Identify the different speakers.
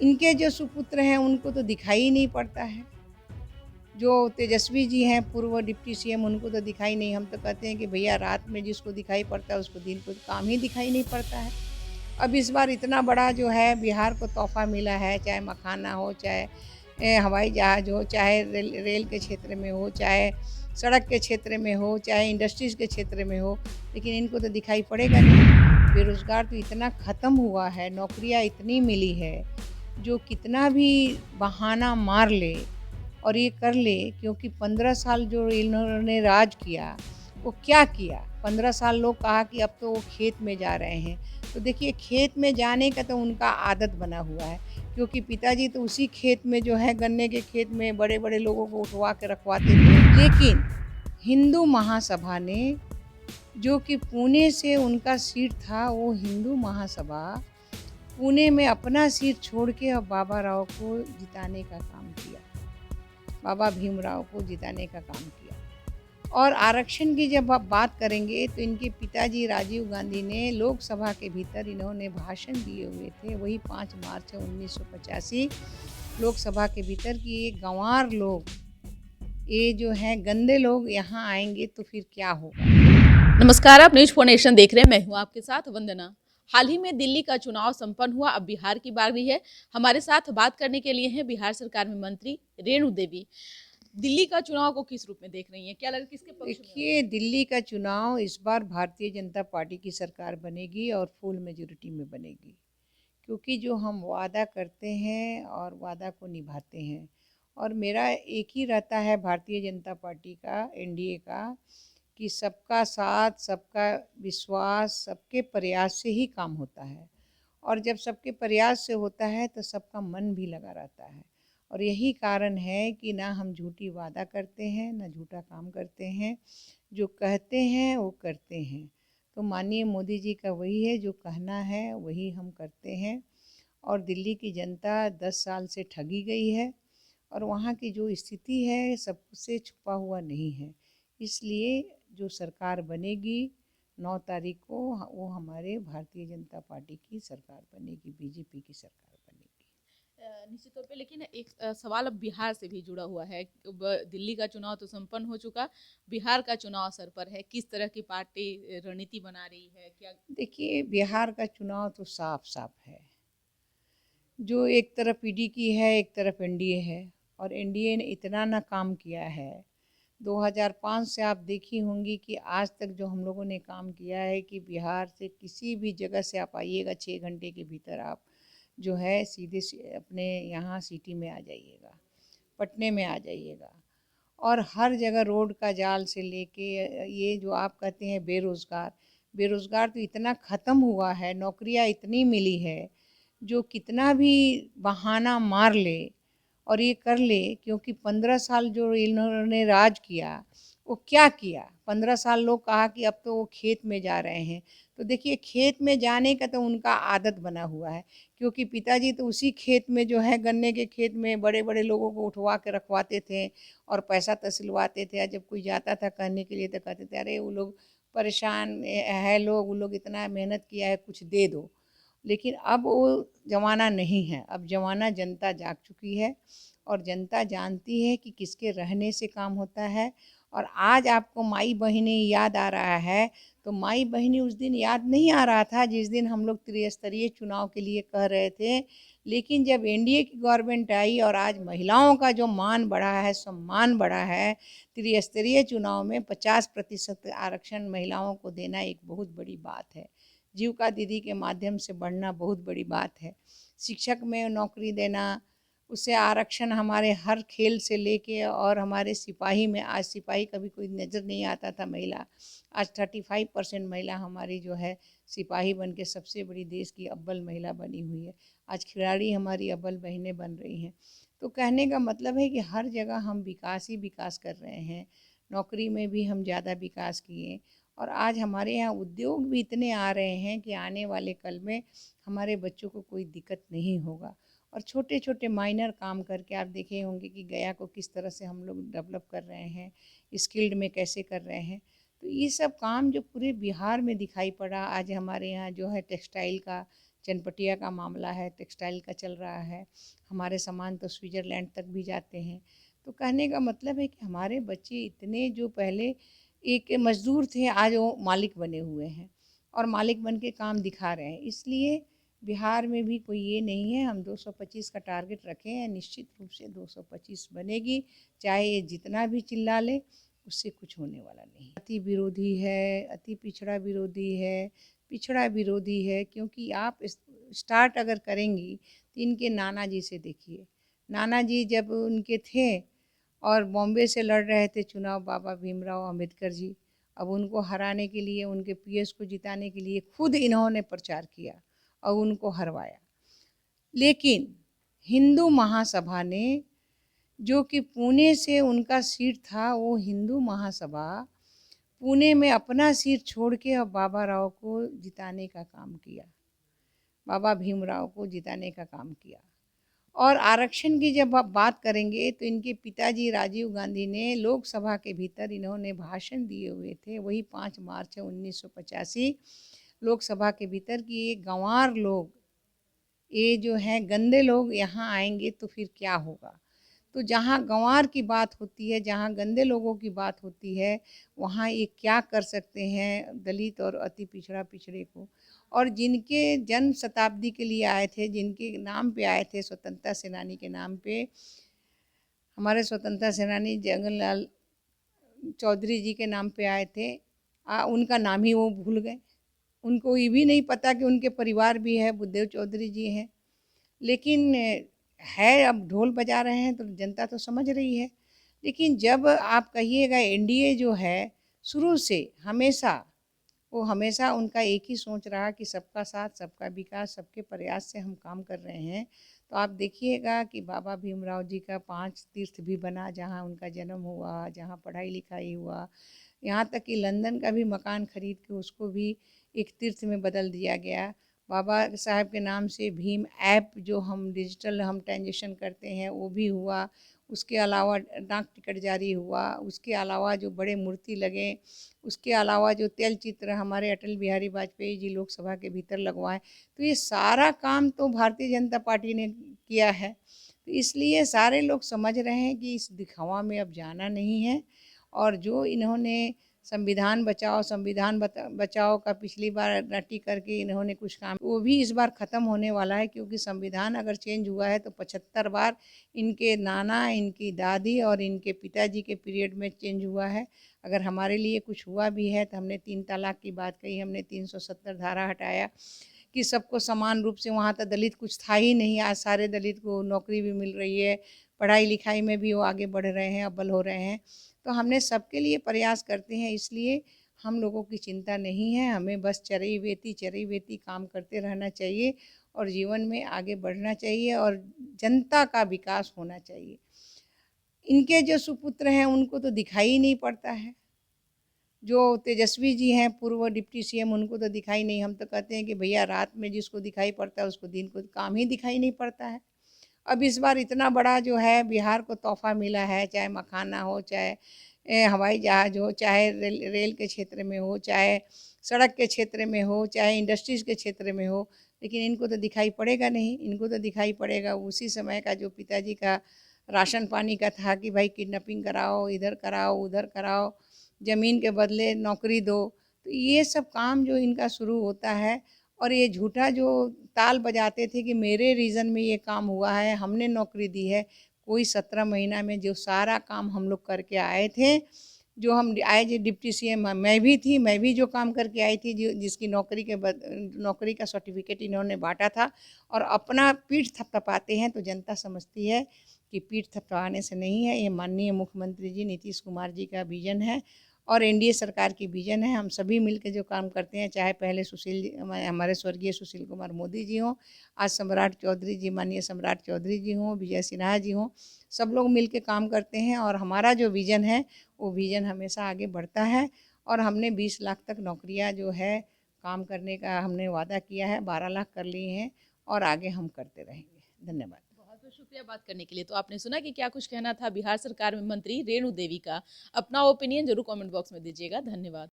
Speaker 1: इनके जो सुपुत्र हैं उनको तो दिखाई ही नहीं पड़ता है। जो तेजस्वी जी हैं पूर्व डिप्टी सीएम उनको तो दिखाई नहीं, हम तो कहते हैं कि भैया रात में जिसको दिखाई पड़ता है उसको दिन को काम ही दिखाई नहीं पड़ता है। अब इस बार इतना बड़ा जो है बिहार को तोहफ़ा मिला है, चाहे मखाना हो, चाहे हवाई जहाज़ हो, चाहे रेल रेल के क्षेत्र में हो, चाहे सड़क के क्षेत्र में हो, चाहे इंडस्ट्रीज़ के क्षेत्र में हो, लेकिन इनको तो दिखाई पड़ेगा नहीं। बेरोज़गार तो इतना ख़त्म हुआ है, नौकरियाँ इतनी मिली है, जो कितना भी बहाना मार ले और ये कर ले, क्योंकि 15 साल जो इन्होंने राज किया, वो क्या किया? 15 साल लोग कहा कि अब तो वो खेत में जा रहे हैं। तो देखिए खेत में जाने का तो उनका आदत बना हुआ है, क्योंकि पिताजी तो उसी खेत में जो है गन्ने के खेत में बड़े-बड़े लोगों को उठवा के रखवाते थे। लेकिन हिंदू महासभा ने, जो कि पुणे से उनका सीट था, वो हिंदू महासभा पुणे में अपना सीट छोड़ के अब बाबा राव को जिताने का काम किया। बाबा भीमराव को जिताने का काम किया। और आरक्षण की जब आप बात करेंगे तो इनके पिताजी राजीव गांधी ने लोकसभा के भीतर इन्होंने भाषण दिए हुए थे, वही 5 मार्च 1985 लोकसभा के भीतर कि ये गँवार लोग, ये जो हैं गंदे लोग यहाँ आएंगे तो फिर क्या होगा।
Speaker 2: नमस्कार, आप न्यूज फॉर नेशन देख रहे हैं। मैं हूं आपके साथ वंदना। हाल ही में दिल्ली का चुनाव संपन्न हुआ, अब बिहार की बारी है। हमारे साथ बात करने के लिए हैं बिहार सरकार में मंत्री रेणु देवी। दिल्ली का चुनाव को किस रूप में देख रही हैं? क्या लग किसके पक्ष में होगा?
Speaker 1: देखिए दिल्ली का चुनाव इस बार भारतीय जनता पार्टी की सरकार बनेगी और फुल मेजोरिटी में बनेगी, क्योंकि जो हम वादा करते हैं और वादा को निभाते हैं, और मेरा एक ही रहता है भारतीय जनता पार्टी का, एनडीए का, कि सबका साथ, सबका विश्वास, सबके प्रयास से ही काम होता है। और जब सबके प्रयास से होता है तो सबका मन भी लगा रहता है। और यही कारण है कि ना हम झूठी वादा करते हैं, ना झूठा काम करते हैं। जो कहते हैं वो करते हैं। तो माननीय मोदी जी का वही है, जो कहना है वही हम करते हैं। और दिल्ली की जनता 10 साल से ठगी गई है, और वहाँ की जो स्थिति है सबसे छुपा हुआ नहीं है। इसलिए जो सरकार बनेगी 9 तारीख को, वो हमारे भारतीय जनता पार्टी की सरकार बनेगी, बीजेपी की सरकार बनेगी।
Speaker 2: निश्चित तौर पे, लेकिन एक सवाल अब बिहार से भी जुड़ा हुआ है। दिल्ली का चुनाव तो संपन्न हो चुका, बिहार का चुनाव सर पर है। किस तरह की पार्टी रणनीति बना रही है? क्या
Speaker 1: देखिए बिहार का चुनाव तो साफ साफ है, जो एक तरफ पीडी की है, एक तरफ एनडीए है। और एनडीए ने इतना ना काम किया है, 2005 से आप देखी होंगी कि आज तक जो हम लोगों ने काम किया है कि बिहार से किसी भी जगह से आप आइएगा 6 घंटे के भीतर आप जो है सीधे अपने यहाँ सिटी में आ जाइएगा, पटने में आ जाइएगा। और हर जगह रोड का जाल से लेके ये जो आप कहते हैं बेरोज़गार, बेरोज़गार तो इतना ख़त्म हुआ है, नौकरियाँ इतनी मिली है, जो कितना भी बहाना मार ले और ये कर ले, क्योंकि 15 साल जो इन्होंने राज किया, वो क्या किया? 15 साल लोग कहा कि अब तो वो खेत में जा रहे हैं। तो देखिए खेत में जाने का तो उनका आदत बना हुआ है, क्योंकि पिताजी तो उसी खेत में जो है गन्ने के खेत में बड़े-बड़े लोगों को उठवा के रखवाते थे और पैसा तसलवाते थे। और जब कोई जाता था कहने के लिए तो कहते थे, अरे वो लोग परेशान है लोग, वो लोग इतना मेहनत किया है, कुछ दे दो। लेकिन अब वो ज़माना नहीं है, अब ज़माना जनता जाग चुकी है, और जनता जानती है कि किसके रहने से काम होता है। और आज आपको माई बहिनी याद आ रहा है, तो माई बहिनी उस दिन याद नहीं आ रहा था जिस दिन हम लोग त्रिस्तरीय चुनाव के लिए कह रहे थे। लेकिन जब एनडीए की गवर्नमेंट आई और आज महिलाओं का जो मान बढ़ा है, सम्मान बढ़ा है, त्रिस्तरीय चुनाव में 50% आरक्षण महिलाओं को देना एक बहुत बड़ी बात है। जीविका दीदी के माध्यम से बढ़ना बहुत बड़ी बात है। शिक्षक में नौकरी देना, उससे आरक्षण हमारे हर खेल से लेके, और हमारे सिपाही में, आज सिपाही कभी कोई नज़र नहीं आता था महिला, आज 35% महिला हमारी जो है सिपाही बन के सबसे बड़ी देश की अव्वल महिला बनी हुई है। आज खिलाड़ी हमारी अव्वल बहनें बन रही हैं। तो कहने का मतलब है कि हर जगह हम विकास ही विकास कर रहे हैं। नौकरी में भी हम ज़्यादा विकास किए, और आज हमारे यहाँ उद्योग भी इतने आ रहे हैं कि आने वाले कल में हमारे बच्चों को कोई दिक्कत नहीं होगा। और छोटे छोटे माइनर काम करके आप देखे होंगे कि गया को किस तरह से हम लोग डेवलप कर रहे हैं, स्किल्ड में कैसे कर रहे हैं। तो ये सब काम जो पूरे बिहार में दिखाई पड़ा, आज हमारे यहाँ जो है टेक्सटाइल का चनपटिया का मामला है, टेक्सटाइल का चल रहा है, हमारे सामान तो स्विट्ज़रलैंड तक भी जाते हैं। तो कहने का मतलब है कि हमारे बच्चे इतने जो पहले एक मज़दूर थे, आज वो मालिक बने हुए हैं और मालिक बन के काम दिखा रहे हैं। इसलिए बिहार में भी कोई ये नहीं है, हम 225 का टारगेट रखे हैं, निश्चित रूप से 225 बनेगी, चाहे ये जितना भी चिल्ला ले, उससे कुछ होने वाला नहीं। अति विरोधी है, अति पिछड़ा विरोधी है, पिछड़ा विरोधी है, क्योंकि आप स्टार्ट अगर करेंगी तो इनके नाना जी से देखिए। नाना जी जब उनके थे और बॉम्बे से लड़ रहे थे चुनाव, बाबा भीमराव अंबेडकर जी, अब उनको हराने के लिए, उनके पीएस को जिताने के लिए खुद इन्होंने प्रचार किया और उनको हरवाया। लेकिन हिंदू महासभा ने, जो कि पुणे से उनका सीट था, वो हिंदू महासभा पुणे में अपना सीट छोड़ के अब बाबा राव को जिताने का काम किया, बाबा भीमराव को जिताने का काम किया। और आरक्षण की जब आप बात करेंगे तो इनके पिताजी राजीव गांधी ने लोकसभा के भीतर इन्होंने भाषण दिए हुए थे, वही 5 मार्च 1985 लोकसभा के भीतर, कि ये गंवार लोग, ये जो हैं गंदे लोग यहाँ आएंगे तो फिर क्या होगा। तो जहाँ गंवार की बात होती है, जहाँ गंदे लोगों की बात होती है, वहाँ ये क्या कर सकते हैं दलित और अति पिछड़ा पिछड़े को। और जिनके जन्म शताब्दी के लिए आए थे, जिनके नाम पे आए थे, स्वतंत्रता सेनानी के नाम पे, हमारे स्वतंत्रता सेनानी जगनलाल चौधरी जी के नाम पे आए थे, उनका नाम ही वो भूल गए। उनको ये भी नहीं पता कि उनके परिवार भी है, बुद्धदेव चौधरी जी हैं। लेकिन है, अब ढोल बजा रहे हैं तो जनता तो समझ रही है। लेकिन जब आप कहिएगा एनडीए जो है शुरू से हमेशा, वो हमेशा उनका एक ही सोच रहा कि सबका साथ, सबका विकास, सबके प्रयास से हम काम कर रहे हैं। तो आप देखिएगा कि बाबा भीमराव जी का 5 तीर्थ भी बना, जहाँ उनका जन्म हुआ, जहाँ पढ़ाई लिखाई हुआ, यहाँ तक कि लंदन का भी मकान खरीद के उसको भी एक तीर्थ में बदल दिया गया। बाबा साहब के नाम से भीम ऐप, जो हम डिजिटल हम ट्रांजेक्शन करते हैं, वो भी हुआ। उसके अलावा डाक टिकट जारी हुआ, उसके अलावा जो बड़े मूर्ति लगे, उसके अलावा जो तेल चित्र हमारे अटल बिहारी वाजपेयी जी लोकसभा के भीतर लगवाए। तो ये सारा काम तो भारतीय जनता पार्टी ने किया है। तो इसलिए सारे लोग समझ रहे हैं कि इस दिखावा में अब जाना नहीं है। और जो इन्होंने संविधान बचाओ, संविधान बचाओ का पिछली बार रटी करके इन्होंने कुछ काम, वो भी इस बार ख़त्म होने वाला है। क्योंकि संविधान अगर चेंज हुआ है तो 75 बार इनके नाना, इनकी दादी और इनके पिताजी के पीरियड में चेंज हुआ है। अगर हमारे लिए कुछ हुआ भी है तो हमने 3 तलाक की बात कही, हमने 370 धारा हटाया कि सबको समान रूप से, वहाँ तो दलित कुछ था ही नहीं, आज सारे दलित को नौकरी भी मिल रही है, पढ़ाई लिखाई में भी वो आगे बढ़ रहे हैं, अव्वल हो रहे हैं। तो हमने सबके लिए प्रयास करते हैं, इसलिए हम लोगों की चिंता नहीं है। हमें बस चरई वेती काम करते रहना चाहिए और जीवन में आगे बढ़ना चाहिए और जनता का विकास होना चाहिए। इनके जो सुपुत्र हैं उनको तो दिखाई ही नहीं पड़ता है। जो तेजस्वी जी हैं पूर्व डिप्टी सीएम, उनको तो दिखाई नहीं। हम तो कहते हैं कि भैया रात में जिसको दिखाई पड़ता है उसको दिन को काम ही दिखाई नहीं पड़ता है। अब इस बार इतना बड़ा जो है बिहार को तोहफा मिला है, चाहे मखाना हो, चाहे हवाई जहाज़ हो, चाहे रेल के क्षेत्र में हो, चाहे सड़क के क्षेत्र में हो, चाहे इंडस्ट्रीज़ के क्षेत्र में हो, लेकिन इनको तो दिखाई पड़ेगा नहीं। इनको तो दिखाई पड़ेगा उसी समय का जो पिताजी का राशन पानी का था कि भाई किडनैपिंग कराओ, इधर कराओ, उधर कराओ, ज़मीन के बदले नौकरी दो। तो ये सब काम जो इनका शुरू होता है, और ये झूठा जो ताल बजाते थे कि मेरे रीजन में ये काम हुआ है, हमने नौकरी दी है। कोई 17 महीना में जो सारा काम हम लोग करके आए थे, जो हम आए जो डिप्टी सीएम, मैं भी थी, मैं भी जो काम करके आई थी, जो जिसकी नौकरी का सर्टिफिकेट इन्होंने बांटा था, और अपना पीठ थपथपाते हैं। तो जनता समझती है कि पीठ थपथपाने से नहीं है, ये माननीय मुख्यमंत्री जी नीतीश कुमार जी का विजन है और एनडीए सरकार की विजन है। हम सभी मिलकर जो काम करते हैं, चाहे पहले हमारे स्वर्गीय सुशील कुमार मोदी जी हों, आज सम्राट चौधरी जी, माननीय सम्राट चौधरी जी हों, विजय सिन्हा जी हों, सब लोग मिलकर काम करते हैं और हमारा जो विज़न है वो विज़न हमेशा आगे बढ़ता है। और हमने 20 लाख तक नौकरियां जो है काम करने का हमने वादा किया है, 12 लाख कर लिए हैं और आगे हम करते रहेंगे। धन्यवाद।
Speaker 2: बहुत बहुत शुक्रिया बात करने के लिए। तो आपने सुना कि क्या कुछ कहना था बिहार सरकार में मंत्री रेणु देवी का। अपना ओपिनियन जरूर कमेंट बॉक्स में दीजिएगा। धन्यवाद।